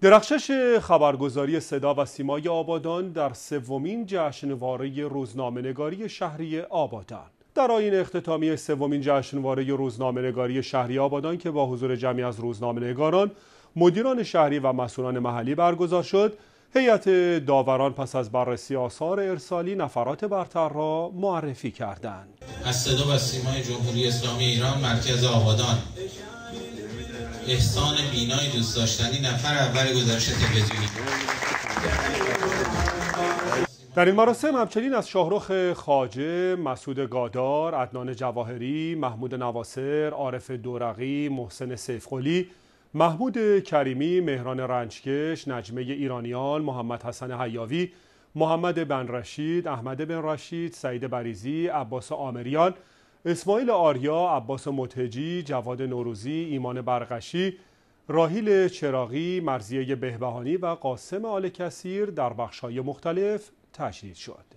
درخشش خبرگزاری صدا و سیمای آبادان در سومین جشنواره روزنامه‌نگاری شهری آبادان. در آیین اختتامی سومین جشنواره روزنامه‌نگاری شهری آبادان که با حضور جمعی از روزنامه‌نگاران، مدیران شهری و مسئولان محلی برگزار شد، هیئت داوران پس از بررسی آثار ارسالی نفرات برتر را معرفی کردند. از صدا و سیمای جمهوری اسلامی ایران مرکز آبادان، احسان بینای دوست داشتنی، نفر اول گزارش تلویزیونی. در این مراسم همچنین از شاهرخ خواجه، مسعود گادار، عدنان جواهری، محمود نواصر، عارف دورقی، محسن سیفقلی، محمود کریمی، مهران رنجکش، نجمه ایرانیان، محمد حسن حیاوی، محمد بن رشید، احمد بن رشید، سعید بریزی، عباس آمریان، اسماعیل آریا، عباس متهجی، جواد نوروزی، ایمان برغشی، راحیل چراغی، مرضیه بهبهانی و قاسم آل کثیر در بخش‌های مختلف تجدید شد.